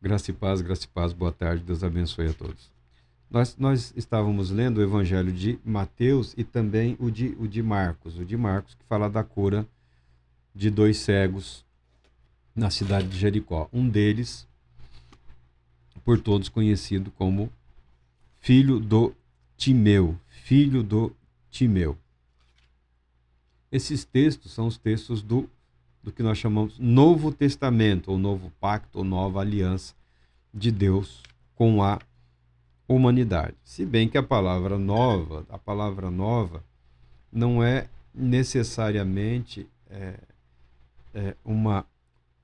Graça e paz, boa tarde, Deus abençoe a todos. Nós estávamos lendo o Evangelho de Mateus e também o de Marcos. O de Marcos, que fala da cura de dois cegos na cidade de Jericó. Um deles, por todos conhecido como filho do Timeu. Filho do Timeu. Esses textos são os textos do que nós chamamos Novo Testamento, ou Novo Pacto, ou Nova Aliança de Deus com a humanidade. Se bem que a palavra nova não é necessariamente uma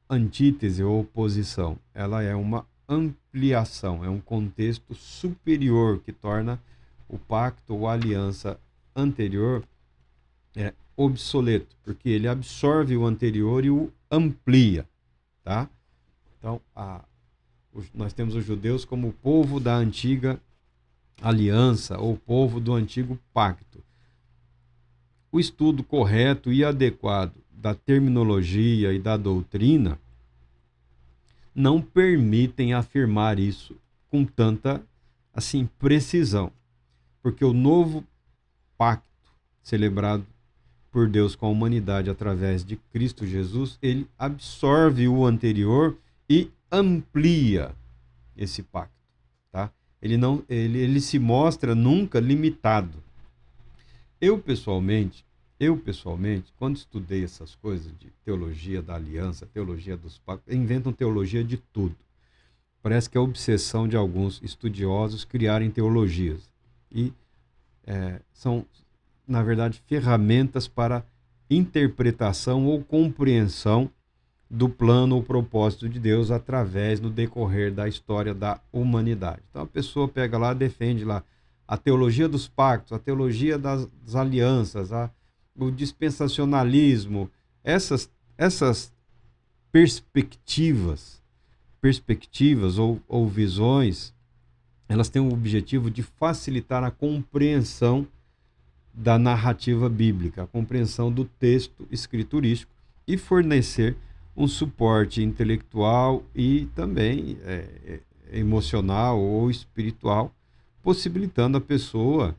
antítese ou oposição. Ela é uma ampliação, é um contexto superior que torna o pacto ou a aliança anterior obsoleto, porque ele absorve o anterior e o amplia, tá? Então, nós temos os judeus como o povo da antiga aliança ou povo do antigo pacto. O estudo correto e adequado da terminologia e da doutrina não permitem afirmar isso com tanta precisão, porque o novo pacto celebrado por Deus com a humanidade através de Cristo Jesus, ele absorve o anterior e amplia esse pacto, tá? Ele se mostra nunca limitado. Eu pessoalmente, quando estudei essas coisas de teologia da aliança, teologia dos pactos, inventam teologia de tudo. Parece que é a obsessão de alguns estudiosos criarem teologias. E são, na verdade, ferramentas para interpretação ou compreensão do plano ou propósito de Deus através no decorrer da história da humanidade. Então a pessoa pega lá, defende lá a teologia dos pactos, a teologia das alianças, o dispensacionalismo, essas perspectivas ou visões, elas têm o objetivo de facilitar a compreensão da narrativa bíblica, a compreensão do texto escriturístico e fornecer um suporte intelectual e também emocional ou espiritual, possibilitando a pessoa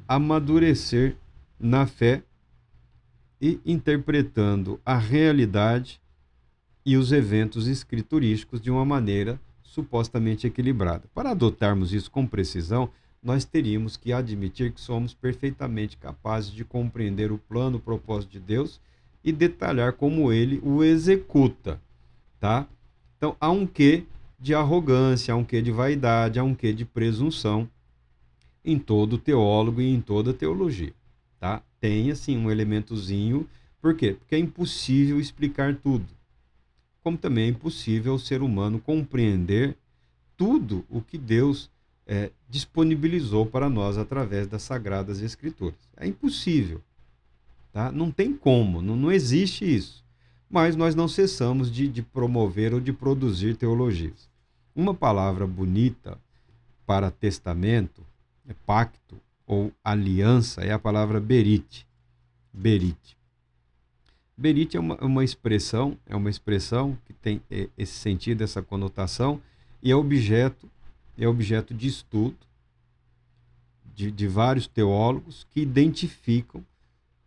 amadurecer na fé e interpretando a realidade e os eventos escriturísticos de uma maneira supostamente equilibrada. Para adotarmos isso com precisão, nós teríamos que admitir que somos perfeitamente capazes de compreender o plano, o propósito de Deus e detalhar como ele o executa, tá? Então, há um quê de arrogância, há um quê de vaidade, há um quê de presunção em todo teólogo e em toda teologia, tá? Tem, assim, um elementozinho. Por quê? Porque é impossível explicar tudo. Como também é impossível o ser humano compreender tudo o que Deus disponibilizou para nós através das Sagradas Escrituras. É impossível. Tá? Não tem como, não existe isso. Mas nós não cessamos de promover ou de produzir teologias. Uma palavra bonita para testamento, pacto ou aliança, é a palavra berit. Berit. Berit é uma expressão que tem esse sentido, essa conotação, e é objeto de estudo de vários teólogos que identificam,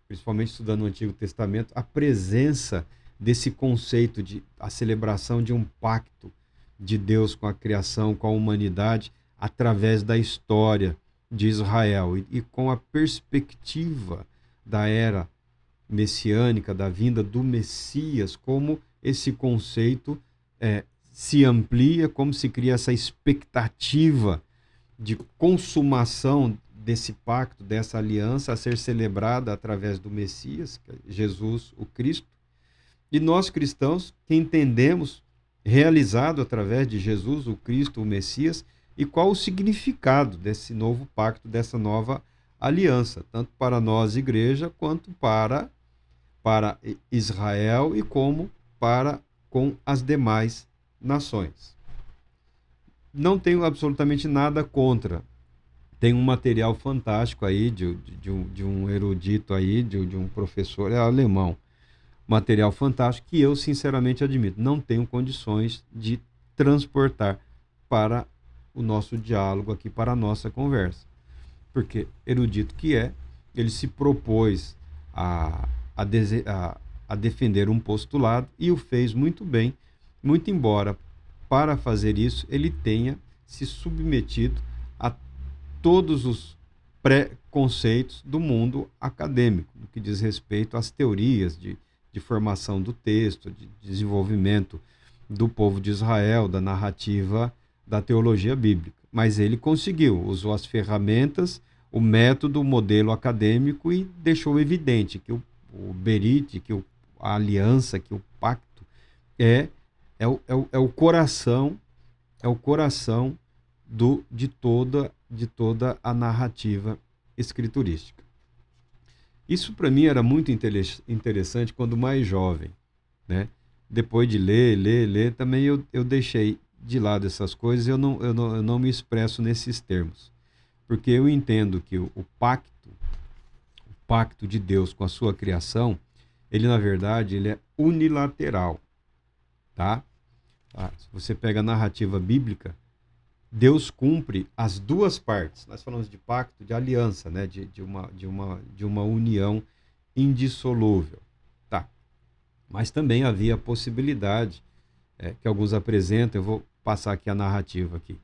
principalmente estudando o Antigo Testamento, a presença desse conceito de a celebração de um pacto de Deus com a criação, com a humanidade, através da história de Israel e com a perspectiva da era messiânica, da vinda do Messias, como esse conceito se amplia, como se cria essa expectativa de consumação desse pacto, dessa aliança a ser celebrada através do Messias, Jesus, o Cristo. E nós cristãos que entendemos realizado através de Jesus, o Cristo, o Messias, e qual o significado desse novo pacto, dessa nova aliança, tanto para nós, igreja, quanto para Israel e como para com as demais nações. Não tenho absolutamente nada contra. Tem um material fantástico aí de um erudito aí, de um professor alemão, material fantástico que eu, sinceramente, admito, não tenho condições de transportar para o nosso diálogo aqui, para a nossa conversa. Porque, erudito que é, ele se propôs a, a defender um postulado e o fez muito bem, muito embora, para fazer isso, ele tenha se submetido a todos os preconceitos do mundo acadêmico, no que diz respeito às teorias de formação do texto, de desenvolvimento do povo de Israel, da narrativa da teologia bíblica. Mas ele conseguiu, usou as ferramentas, o método, o modelo acadêmico e deixou evidente que o Berite, que a aliança, que o pacto é o coração, de toda a narrativa escriturística. Isso para mim era muito interessante quando mais jovem, né? Depois de ler, também eu deixei de lado essas coisas, eu não me expresso nesses termos, porque eu entendo que o pacto de Deus com a sua criação, ele na verdade ele é unilateral, tá? Se você pega a narrativa bíblica, Deus cumpre as duas partes. Nós falamos de pacto, de aliança, né? de uma união indissolúvel. Tá. Mas também havia a possibilidade, que alguns apresentam, eu vou passar aqui a narrativa aqui,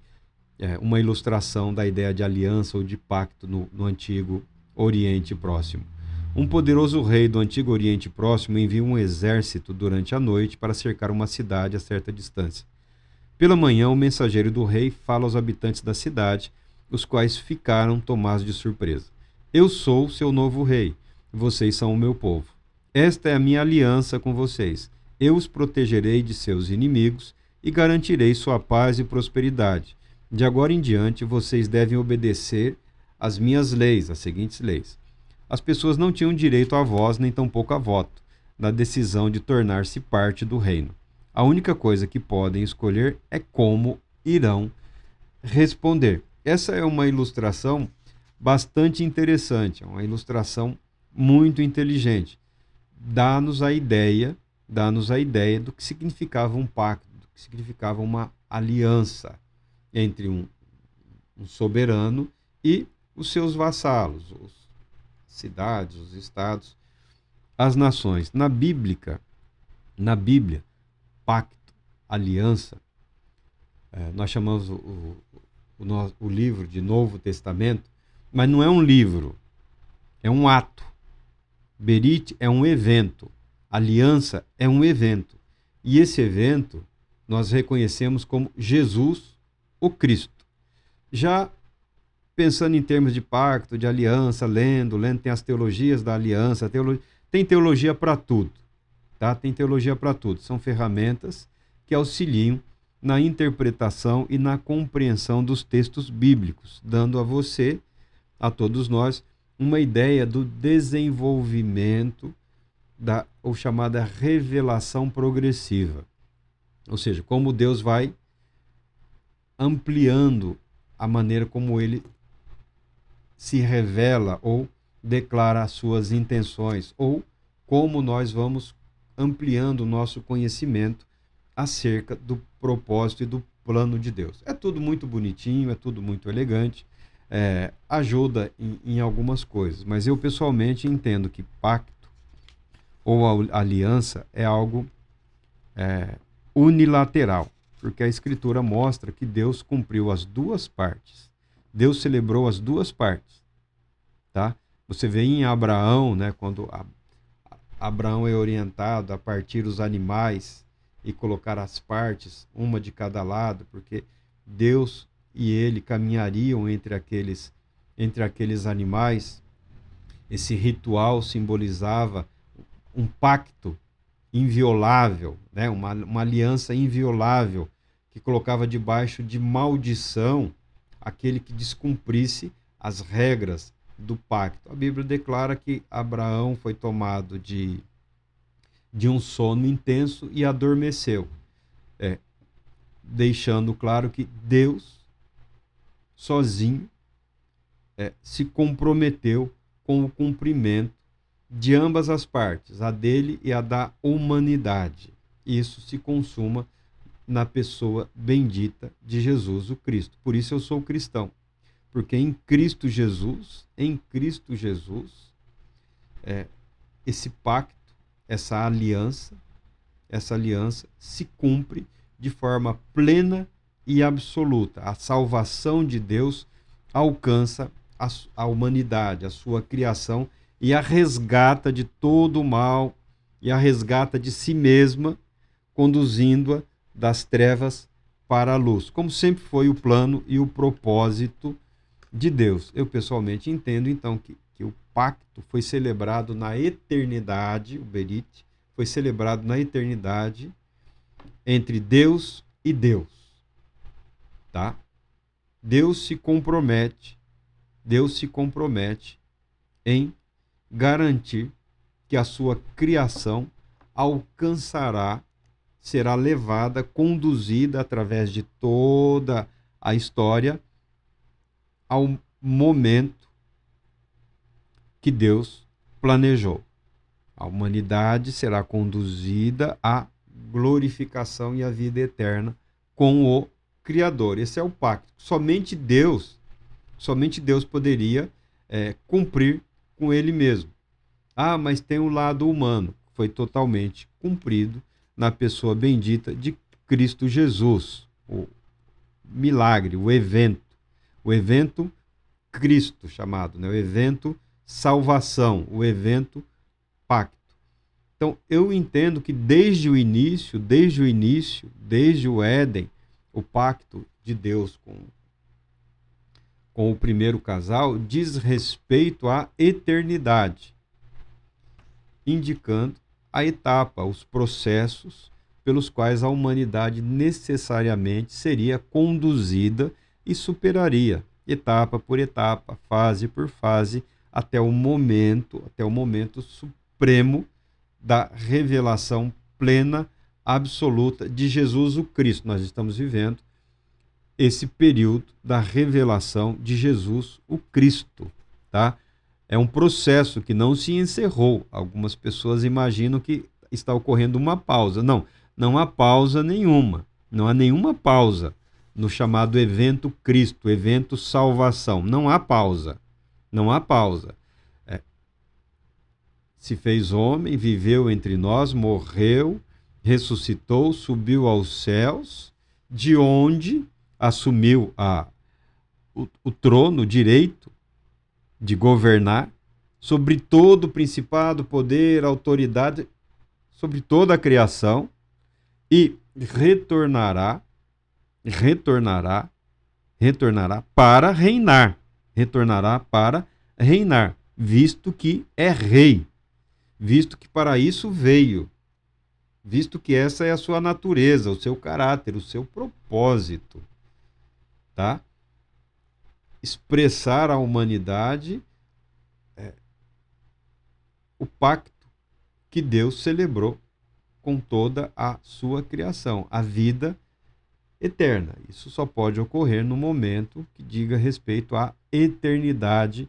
uma ilustração da ideia de aliança ou de pacto no Antigo Oriente Próximo. Um poderoso rei do Antigo Oriente Próximo envia um exército durante a noite para cercar uma cidade a certa distância. Pela manhã, o mensageiro do rei fala aos habitantes da cidade, os quais ficaram tomados de surpresa. Eu sou seu novo rei, vocês são o meu povo. Esta é a minha aliança com vocês. Eu os protegerei de seus inimigos e garantirei sua paz e prosperidade. De agora em diante, vocês devem obedecer às minhas leis, as seguintes leis. As pessoas não tinham direito a voz, nem tampouco a voto, na decisão de tornar-se parte do reino. A única coisa que podem escolher é como irão responder. Essa é uma ilustração bastante interessante, uma ilustração muito inteligente. Dá-nos a ideia do que significava um pacto, do que significava uma aliança entre um soberano e os seus vassalos, as cidades, os estados, as nações. Na Bíblia, pacto, aliança, nós chamamos o livro de Novo Testamento, mas não é um livro, é um ato. Berit é um evento, aliança é um evento. E esse evento nós reconhecemos como Jesus, o Cristo. Já pensando em termos de pacto, de aliança, lendo, tem as teologias da aliança, tem teologia para tudo. Tá? Tem teologia para tudo. São ferramentas que auxiliam na interpretação e na compreensão dos textos bíblicos, dando a você, a todos nós, uma ideia do desenvolvimento ou chamada revelação progressiva. Ou seja, como Deus vai ampliando a maneira como ele se revela ou declara as suas intenções, ou como nós vamos ampliando o nosso conhecimento acerca do propósito e do plano de Deus. É tudo muito bonitinho, é tudo muito elegante, ajuda em algumas coisas, mas eu pessoalmente entendo que pacto ou aliança é algo unilateral, porque a Escritura mostra que Deus cumpriu as duas partes. Deus celebrou as duas partes. Tá? Você vê em Abraão, né, quando Abraão é orientado a partir os animais e colocar as partes, uma de cada lado, porque Deus e ele caminhariam entre aqueles animais. Esse ritual simbolizava um pacto inviolável, né? uma aliança inviolável, que colocava debaixo de maldição aquele que descumprisse as regras do pacto. A Bíblia declara que Abraão foi tomado de um sono intenso e adormeceu, deixando claro que Deus sozinho se comprometeu com o cumprimento de ambas as partes, a dele e a da humanidade. Isso se consuma na pessoa bendita de Jesus, o Cristo. Por isso eu sou cristão, porque em Cristo Jesus, esse pacto, essa aliança se cumpre de forma plena e absoluta. A salvação de Deus alcança a humanidade, a sua criação, e a resgata de todo o mal, e a resgata de si mesma, conduzindo-a das trevas para a luz, como sempre foi o plano e o propósito de Deus. Eu pessoalmente entendo, então, que o pacto foi celebrado na eternidade, o Berit foi celebrado na eternidade entre Deus e Deus, tá? Deus se compromete em garantir que a sua criação será levada, conduzida através de toda a história ao momento que Deus planejou. A humanidade será conduzida à glorificação e à vida eterna com o Criador. Esse é o pacto. Somente Deus poderia cumprir com ele mesmo. Mas tem um lado humano. Foi totalmente cumprido na pessoa bendita de Cristo Jesus. O milagre, o evento Cristo chamado, né? O evento salvação, o evento pacto. Então, eu entendo que desde o início, desde o Éden, o pacto de Deus com o primeiro casal diz respeito à eternidade, indicando a etapa, os processos pelos quais a humanidade necessariamente seria conduzida e superaria, etapa por etapa, fase por fase, até o momento supremo da revelação plena, absoluta de Jesus o Cristo. Nós estamos vivendo esse período da revelação de Jesus o Cristo, tá? É um processo que não se encerrou. Algumas pessoas imaginam que está ocorrendo uma pausa. Não há pausa nenhuma. Não há nenhuma pausa no chamado evento Cristo, evento salvação. Não há pausa. Se fez homem, viveu entre nós, morreu, ressuscitou, subiu aos céus, de onde assumiu o trono, o direito de governar sobre todo o principado, poder, autoridade, sobre toda a criação, e retornará para reinar, visto que é rei, visto que para isso veio, visto que essa é a sua natureza, o seu caráter, o seu propósito, tá? Expressar à humanidade o pacto que Deus celebrou com toda a sua criação, a vida eterna. Isso só pode ocorrer no momento que diga respeito à eternidade.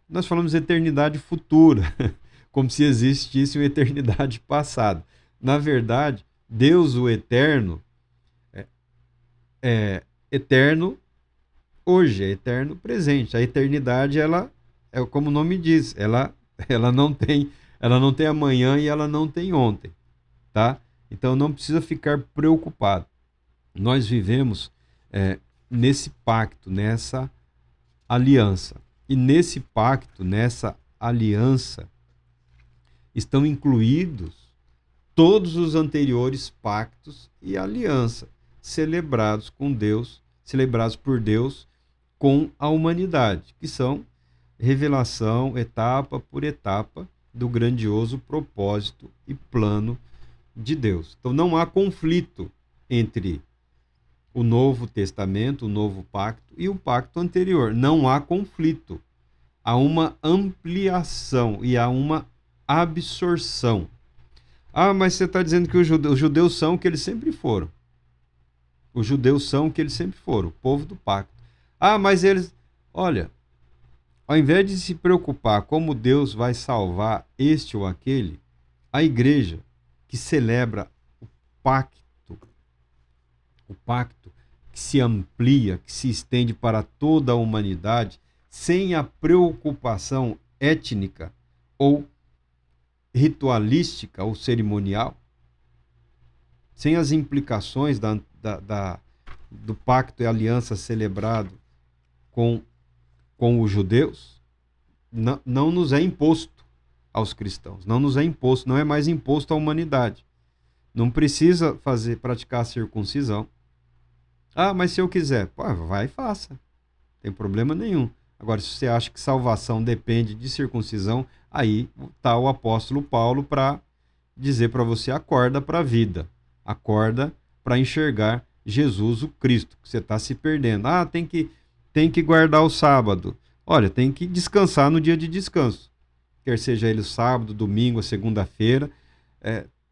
Nós falamos eternidade futura, como se existisse uma eternidade passada. Na verdade, Deus, o eterno, é eterno hoje, é eterno presente. A eternidade, ela é como o nome diz, ela não tem amanhã e ela não tem ontem, tá? Então não precisa ficar preocupado. Nós vivemos nesse pacto, nessa aliança. E nesse pacto, nessa aliança, estão incluídos todos os anteriores pactos e aliança celebrados por Deus com a humanidade, que são revelação, etapa por etapa, do grandioso propósito e plano de Deus. Então não há conflito entre o Novo Testamento, o Novo Pacto e o pacto anterior. Não há conflito. Há uma ampliação e há uma absorção. Mas você está dizendo que os judeus são o que eles sempre foram. Os judeus são o que eles sempre foram, o povo do pacto. Mas eles... Olha, Ao invés de se preocupar como Deus vai salvar este ou aquele, a igreja que celebra pacto, o pacto que se amplia, que se estende para toda a humanidade, sem a preocupação étnica ou ritualística ou cerimonial, sem as implicações do pacto e aliança celebrado com os judeus, não nos é imposto aos cristãos, não nos é imposto, não é mais imposto à humanidade. Não precisa praticar a circuncisão. Ah, mas se eu quiser, pô, vai e faça. Não tem problema nenhum. Agora, se você acha que salvação depende de circuncisão, aí está o apóstolo Paulo para dizer para você: acorda para a vida. Acorda para enxergar Jesus, o Cristo, que você está se perdendo. Ah, tem que guardar o sábado. Olha, tem que descansar no dia de descanso. Quer seja ele o sábado, domingo, segunda-feira.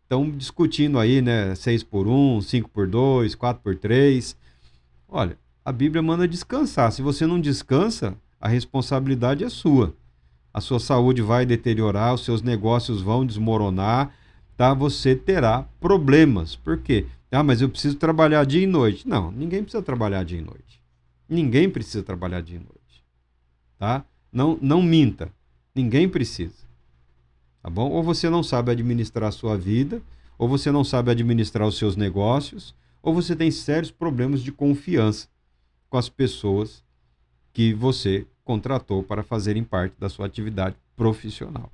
Estão discutindo aí, né? 6x1, 5x2, 4x3. Olha, a Bíblia manda descansar. Se você não descansa, a responsabilidade é sua. A sua saúde vai deteriorar, os seus negócios vão desmoronar, tá? Você terá problemas. Por quê? Ah, mas eu preciso trabalhar dia e noite. Não, ninguém precisa trabalhar dia e noite. Ninguém precisa trabalhar dia e noite. Tá? Não minta. Ninguém precisa. Tá bom? Ou você não sabe administrar a sua vida, ou você não sabe administrar os seus negócios, ou você tem sérios problemas de confiança com as pessoas que você contratou para fazerem parte da sua atividade profissional.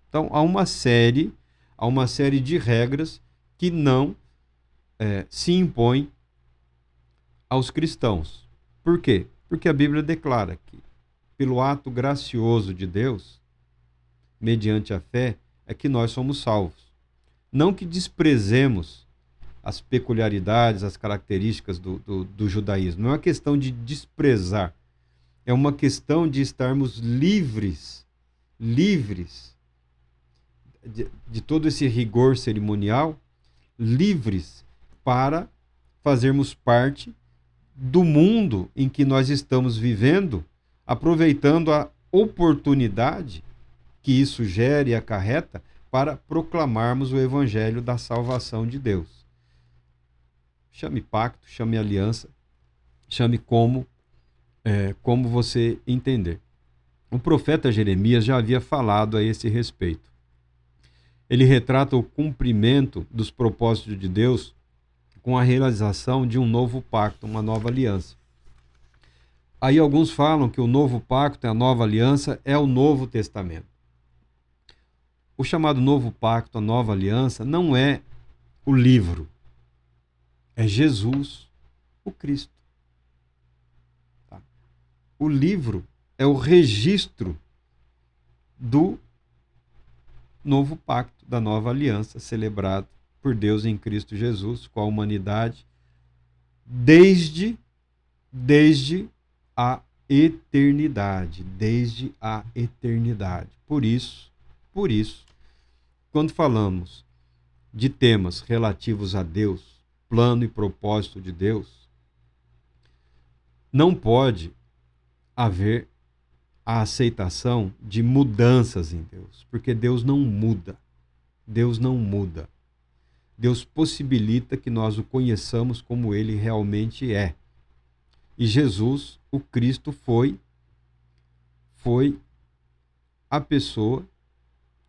Então, há uma série de regras que não se impõem aos cristãos. Por quê? Porque a Bíblia declara que, pelo ato gracioso de Deus, mediante a fé, é que nós somos salvos. Não que desprezemos as peculiaridades, as características do judaísmo. Não é uma questão de desprezar. É uma questão de estarmos livres de todo esse rigor cerimonial, livres para fazermos parte do mundo em que nós estamos vivendo, aproveitando a oportunidade que isso gera e acarreta para proclamarmos o evangelho da salvação de Deus. Chame pacto, chame aliança, chame como você entender. O profeta Jeremias já havia falado a esse respeito. Ele retrata o cumprimento dos propósitos de Deus com a realização de um novo pacto, uma nova aliança. Aí alguns falam que o novo pacto, a nova aliança, é o Novo Testamento. O chamado novo pacto, a nova aliança, não é o livro, é Jesus, o Cristo. Tá? O livro é o registro do novo pacto, da nova aliança celebrado por Deus em Cristo Jesus com a humanidade desde a eternidade, desde a eternidade. Por isso, quando falamos de temas relativos a Deus, plano e propósito de Deus, não pode haver a aceitação de mudanças em Deus, porque Deus não muda. Deus não muda. Deus possibilita que nós o conheçamos como ele realmente é. E Jesus, o Cristo, foi a pessoa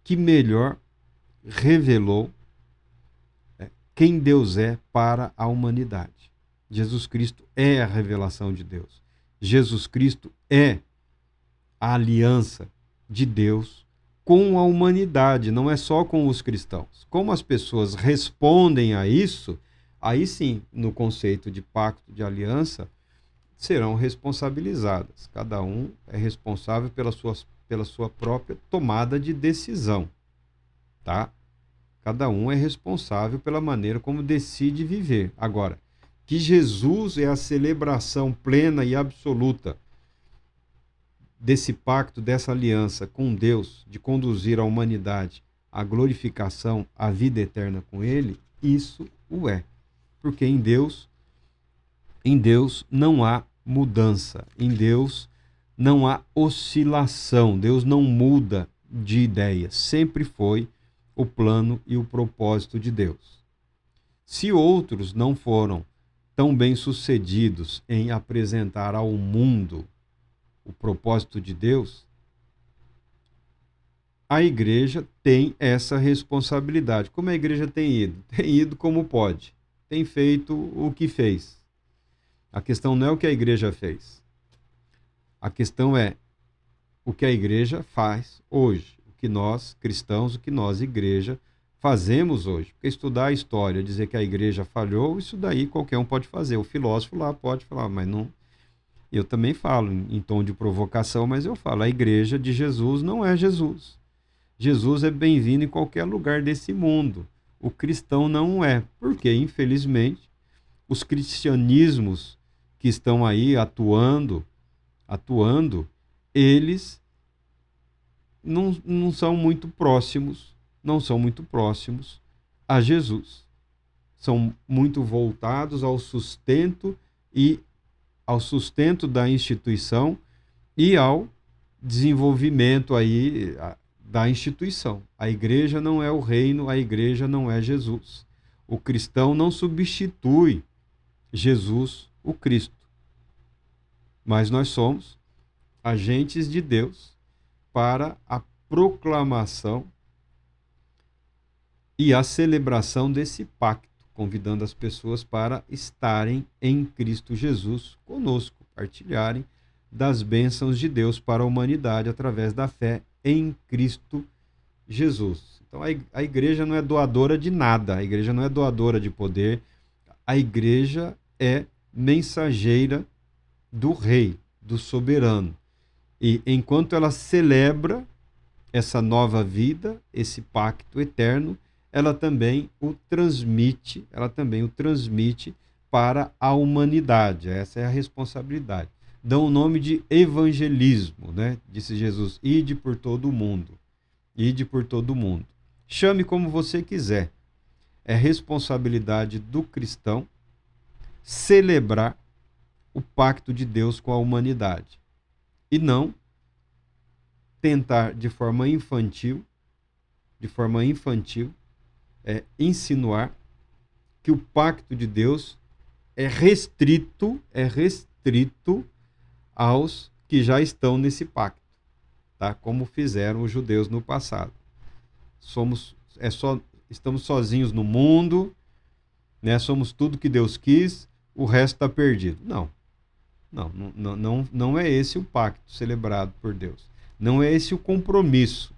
que melhor revelou quem Deus é para a humanidade. Jesus Cristo é a revelação de Deus. Jesus Cristo é a aliança de Deus com a humanidade, não é só com os cristãos. Como as pessoas respondem a isso, aí sim, no conceito de pacto, de aliança, serão responsabilizadas. Cada um é responsável pela sua própria tomada de decisão, tá? Cada um é responsável pela maneira como decide viver. Agora, que Jesus é a celebração plena e absoluta desse pacto, dessa aliança com Deus, de conduzir a humanidade à glorificação, à vida eterna com Ele, isso o é. Porque em Deus não há mudança. Em Deus não há oscilação. Deus não muda de ideia. Sempre foi o plano e o propósito de Deus. Se outros não foram tão bem-sucedidos em apresentar ao mundo o propósito de Deus, a igreja tem essa responsabilidade. Como a igreja tem ido? Tem ido como pode. Tem feito o que fez. A questão não é o que a igreja fez. A questão é o que a igreja faz hoje. O que nós, cristãos, o que nós, igreja, fazemos hoje. Porque estudar a história, dizer que a igreja falhou, isso daí qualquer um pode fazer. O filósofo lá pode falar, mas não... Eu também falo em tom de provocação, mas eu falo, a igreja de Jesus não é Jesus. Jesus é bem-vindo em qualquer lugar desse mundo. O cristão não é. Porque, infelizmente, os cristianismos que estão aí atuando, eles não são muito próximos, a Jesus. São muito voltados ao sustento da instituição e ao desenvolvimento aí da instituição. A igreja não é o reino, a igreja não é Jesus. O cristão não substitui Jesus, o Cristo. Mas nós somos agentes de Deus para a proclamação e a celebração desse pacto, convidando as pessoas para estarem em Cristo Jesus conosco, partilharem das bênçãos de Deus para a humanidade através da fé em Cristo Jesus. Então a igreja não é doadora de nada, a igreja não é doadora de poder, a igreja é mensageira do rei, do soberano. E enquanto ela celebra essa nova vida, esse pacto eterno, ela também o transmite para a humanidade. Essa é a responsabilidade. Dão o nome de evangelismo, né? Disse Jesus, ide por todo o mundo. Ide por todo o mundo. Chame como você quiser. É responsabilidade do cristão celebrar o pacto de Deus com a humanidade. E não tentar de forma infantil, insinuar que o pacto de Deus é restrito aos que já estão nesse pacto, tá? Como fizeram os judeus no passado. Estamos sozinhos no mundo, né? Somos tudo que Deus quis, o resto está perdido. Não é esse o pacto celebrado por Deus. Não é esse o compromisso.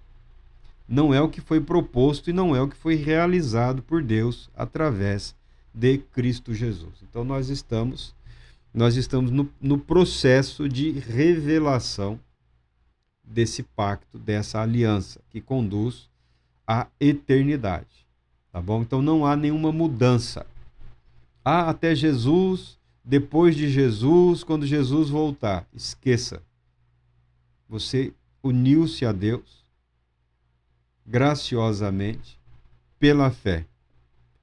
Não é o que foi proposto e não é o que foi realizado por Deus através de Cristo Jesus. Então nós estamos no processo de revelação desse pacto, dessa aliança que conduz à eternidade. Tá bom? Então não há nenhuma mudança. Até Jesus, depois de Jesus, quando Jesus voltar. Esqueça. Você uniu-se a Deus graciosamente pela fé.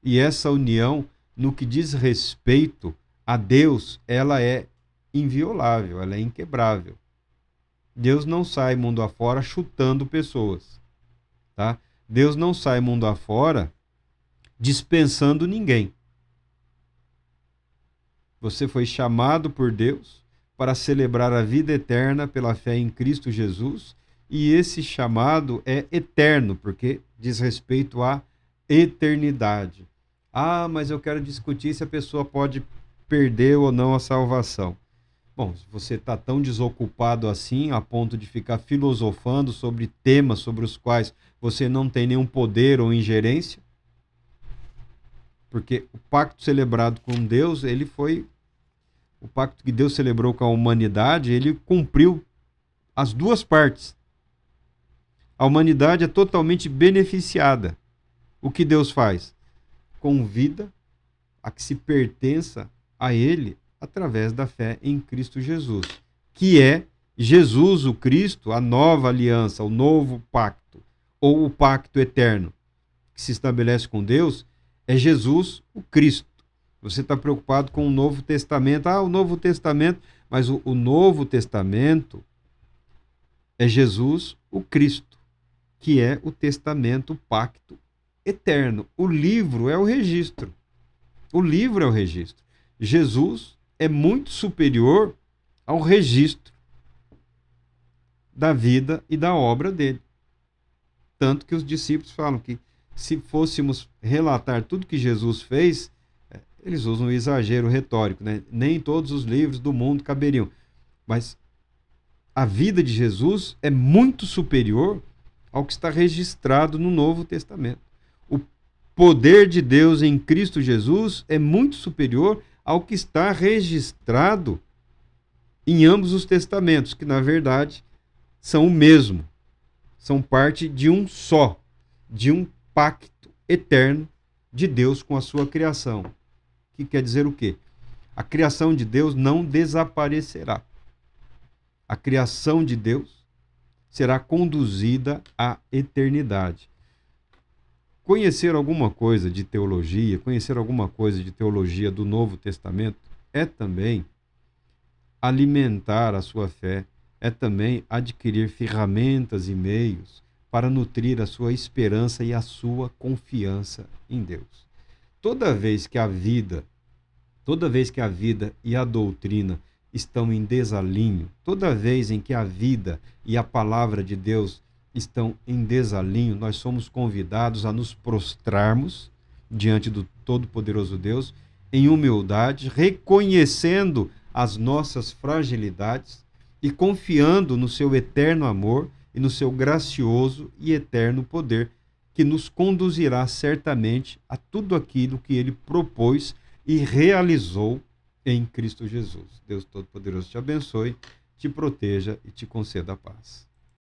E essa união, no que diz respeito a Deus, ela é inviolável, ela é inquebrável. Deus não sai mundo afora chutando pessoas, tá? Deus não sai mundo afora dispensando ninguém. Você foi chamado por Deus para celebrar a vida eterna pela fé em Cristo Jesus, e esse chamado é eterno, porque diz respeito à eternidade. Mas eu quero discutir se a pessoa pode perder ou não a salvação. Bom, se você está tão desocupado assim, a ponto de ficar filosofando sobre temas sobre os quais você não tem nenhum poder ou ingerência, porque o pacto celebrado com Deus, o pacto que Deus celebrou com a humanidade, ele cumpriu as duas partes. A humanidade é totalmente beneficiada. O que Deus faz? Convida a que se pertença a Ele através da fé em Cristo Jesus, que é Jesus, o Cristo, a nova aliança, o novo pacto, ou o pacto eterno, que se estabelece com Deus, é Jesus, o Cristo. Você está preocupado com o Novo Testamento. O Novo Testamento, mas o Novo Testamento É Jesus, o Cristo, que é o testamento, o pacto eterno. O livro é o registro. O livro é o registro. Jesus é muito superior ao registro da vida e da obra dele. Tanto que os discípulos falam que se fôssemos relatar tudo que Jesus fez, eles usam um exagero retórico, né? Nem todos os livros do mundo caberiam. Mas a vida de Jesus é muito superior ao que está registrado no Novo Testamento. O poder de Deus em Cristo Jesus é muito superior ao que está registrado em ambos os testamentos, que na verdade são o mesmo. São parte de um só, de um pacto eterno de Deus com a sua criação. Que quer dizer o quê? A criação de Deus não desaparecerá. A criação de Deus será conduzida à eternidade. Conhecer alguma coisa de teologia, conhecer alguma coisa de teologia do Novo Testamento é também alimentar a sua fé, é também adquirir ferramentas e meios para nutrir a sua esperança e a sua confiança em Deus. Toda vez que a vida e a doutrina estão em desalinho, toda vez em que a vida e a palavra de Deus estão em desalinho, nós somos convidados a nos prostrarmos diante do Todo-Poderoso Deus em humildade, reconhecendo as nossas fragilidades e confiando no seu eterno amor e no seu gracioso e eterno poder, que nos conduzirá certamente a tudo aquilo que ele propôs e realizou em Cristo Jesus. Deus Todo-Poderoso te abençoe, te proteja e te conceda a paz.